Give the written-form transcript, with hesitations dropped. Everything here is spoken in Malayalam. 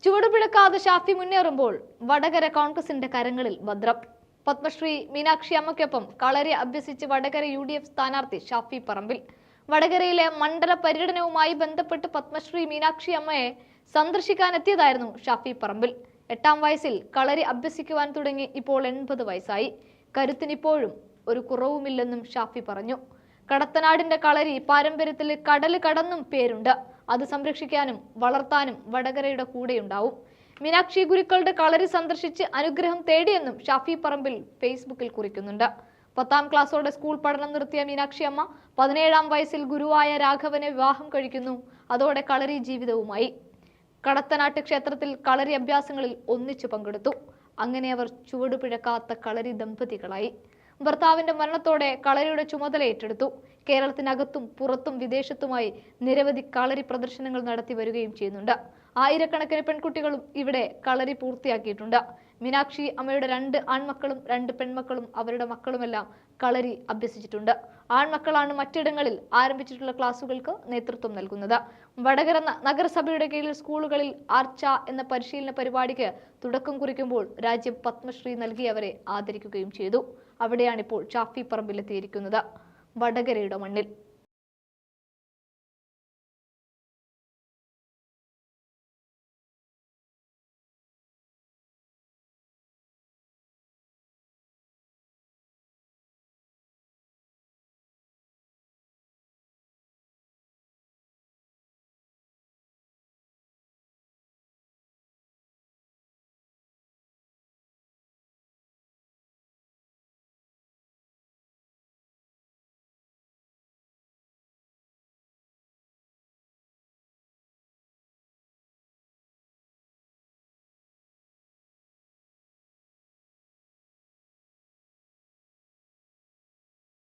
ചുവടുപിഴക്കാതെ ഷാഫി മുന്നേറുമ്പോൾ വടകര കോൺഗ്രസിന്റെ കരങ്ങളിൽ ഭദ്രം. പത്മശ്രീ മീനാക്ഷി അമ്മയ്ക്കൊപ്പം കളരി അഭ്യസിച്ച് വടകര UDF സ്ഥാനാർത്ഥി ഷാഫി പറമ്പിൽ. വടകരയിലെ മണ്ഡല പര്യടനവുമായി ബന്ധപ്പെട്ട് പത്മശ്രീ മീനാക്ഷി അമ്മയെ സന്ദർശിക്കാനെത്തിയതായിരുന്നു ഷാഫി പറമ്പിൽ. 8-ാം വയസ്സിൽ കളരി അഭ്യസിക്കുവാൻ തുടങ്ങി ഇപ്പോൾ 80 വയസ്സായി. കരുത്തിനിപ്പോഴും ഒരു കുറവുമില്ലെന്നും ഷാഫി പറഞ്ഞു. കടത്തനാടിന്റെ കളരി പാരമ്പര്യത്തിൽ കടല് കടന്നും പേരുണ്ട്. അത് സംരക്ഷിക്കാനും വളർത്താനും വടകരയുടെ കൂടെയുണ്ടാവും. മീനാക്ഷി ഗുരുക്കളുടെ കളരി സന്ദർശിച്ച് അനുഗ്രഹം തേടിയെന്നും ഷാഫി പറമ്പിൽ ഫേസ്ബുക്കിൽ കുറിക്കുന്നുണ്ട്. 10-ാം ക്ലാസ്സോടെ സ്കൂൾ പഠനം നിർത്തിയ മീനാക്ഷി അമ്മ 17-ാം വയസ്സിൽ ഗുരുവായ രാഘവനെ വിവാഹം കഴിക്കുന്നു. അതോടെ കളരി ജീവിതവുമായി. കടത്തനാട്ട് ക്ഷേത്രത്തിൽ കളരി അഭ്യാസങ്ങളിൽ ഒന്നിച്ചു പങ്കെടുത്തു. അങ്ങനെ അവർ ചുവടുപിഴക്കാത്ത കളരി ദമ്പതികളായി. ഭർത്താവിന്റെ മരണത്തോടെ കളരിയുടെ ചുമതല ഏറ്റെടുത്തു. കേരളത്തിനകത്തും പുറത്തും വിദേശത്തുമായി നിരവധി കളരി പ്രദർശനങ്ങൾ നടത്തി വരികയും ചെയ്യുന്നുണ്ട്. ആയിരക്കണക്കിന് പെൺകുട്ടികളും ഇവിടെ കളരി പൂർത്തിയാക്കിയിട്ടുണ്ട്. മീനാക്ഷി അമ്മയുടെ 2 ആൺമക്കളും 2 പെൺമക്കളും അവരുടെ മക്കളുമെല്ലാം കളരി അഭ്യസിച്ചിട്ടുണ്ട്. ആൺമക്കളാണ് മറ്റിടങ്ങളിൽ ആരംഭിച്ചിട്ടുള്ള ക്ലാസുകൾക്ക് നേതൃത്വം നൽകുന്നത്. വടകര നഗരസഭയുടെ കീഴിൽ സ്കൂളുകളിൽ ആർച്ച എന്ന പരിശീലന പരിപാടിക്ക് തുടക്കം കുറിക്കുമ്പോൾ രാജ്യം പത്മശ്രീ നൽകിയവരെ ആദരിക്കുകയും ചെയ്തു. അവിടെയാണിപ്പോൾ ഷാഫി പറമ്പിലെത്തിയിരിക്കുന്നത്, വടകരയുടെ മണ്ണിൽ.